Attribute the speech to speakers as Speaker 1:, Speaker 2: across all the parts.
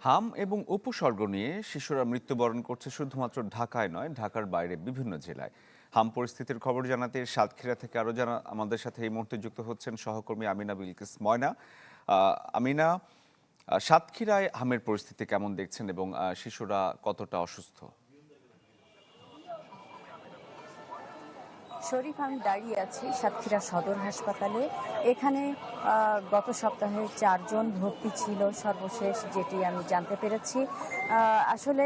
Speaker 1: হাম এবং উপসর্গ নিয়ে শিশুরা মৃত্যুবরণ করছে শুধুমাত্র ঢাকায় নয়, ঢাকার বাইরে বিভিন্ন জেলায়। হাম পরিস্থিতির খবর জানাতে সাতক্ষীরা থেকে আরো জানা আমাদের সাথে এই মুহূর্তে যুক্ত হচ্ছেন সহকর্মী আমিনা বিলকিস ময়না। আমিনা, সাতক্ষীরায় হামের পরিস্থিতি কেমন দেখছেন এবং শিশুরা কতটা অসুস্থ?
Speaker 2: শরীফ, আমি দাঁড়িয়ে আছি সাতক্ষীরা সদর হাসপাতালে। এখানে গত সপ্তাহে 4 জন ভর্তি ছিল সর্বশেষ, যেটি আমি জানতে পেরেছি। আসলে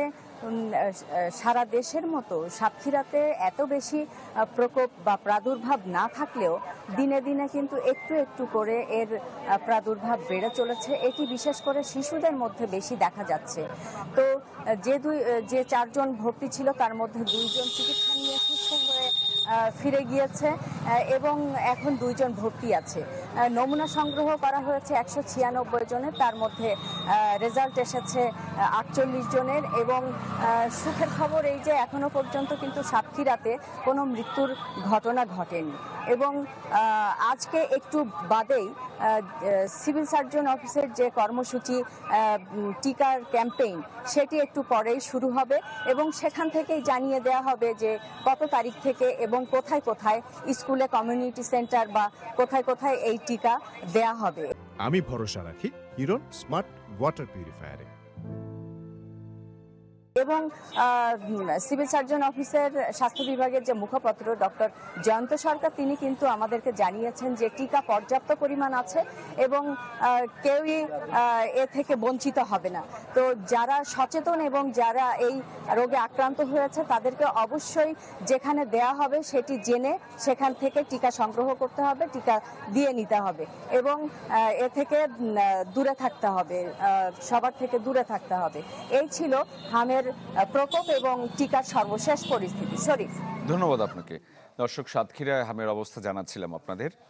Speaker 2: সারা দেশের মতো সাতক্ষীরাতে এত বেশি প্রকোপ বা প্রাদুর্ভাব না থাকলেও দিনে দিনে কিন্তু একটু একটু করে এর প্রাদুর্ভাব বেড়ে চলেছে। এটি বিশেষ করে শিশুদের মধ্যে বেশি দেখা যাচ্ছে। তো যে 4 জন ভর্তি ছিল তার মধ্যে 2 জন চিকিৎসা নিয়ে সুস্থ হয়ে ফিরে গিয়েছে এবং এখন 2 জন ভর্তি আছে। নমুনা সংগ্রহ করা হয়েছে 196 জনের, তার মধ্যে রেজাল্ট এসেছে 48 জনের। এবং সুখের খবর এই যে এখনো পর্যন্ত কিন্তু সাতক্ষীরাতে কোনো মৃত্যুর ঘটনা ঘটেনি। এবং আজকে একটু বাদেই সিভিল সার্জন অফিসের যে কর্মসূচি, টিকার ক্যাম্পেইন, সেটি একটু পরেই শুরু হবে এবং সেখান থেকেই জানিয়ে দেওয়া হবে যে কত তারিখ থেকে এবং কোথায় কোথায় স্কুলে, কমিউনিটি সেন্টার বা কোথায় কোথায় এই টিকা দেয়া হবে।
Speaker 3: আমি ভরসা রাখি হিরন স্মার্ট ওয়াটার পিউরিফায়ারে।
Speaker 2: এবং সিভিল সার্জন অফিসের স্বাস্থ্য বিভাগের যে মুখপাত্র ডক্টর জয়ন্ত সরকার, তিনি কিন্তু আমাদেরকে জানিয়েছেন যে টিকা পর্যাপ্ত পরিমাণ আছে এবং কেউই এ থেকে বঞ্চিত হবে না। তো যারা সচেতন এবং যারা এই রোগে আক্রান্ত হয়েছে তাদেরকে অবশ্যই যেখানে দেয়া হবে সেটি জেনে সেখান থেকে টিকা সংগ্রহ করতে হবে, টিকা দিয়ে নিতে হবে এবং এ থেকে দূরে থাকতে হবে, সবার থেকে দূরে থাকতে হবে। এই ছিল হামের প্রকোপ এবং টিকার সর্বশেষ পরিস্থিতি। শরীফ,
Speaker 1: ধন্যবাদ আপনাকে। দর্শক, সাতক্ষীরায় হামের অবস্থা জানাচ্ছিলাম আপনাদের।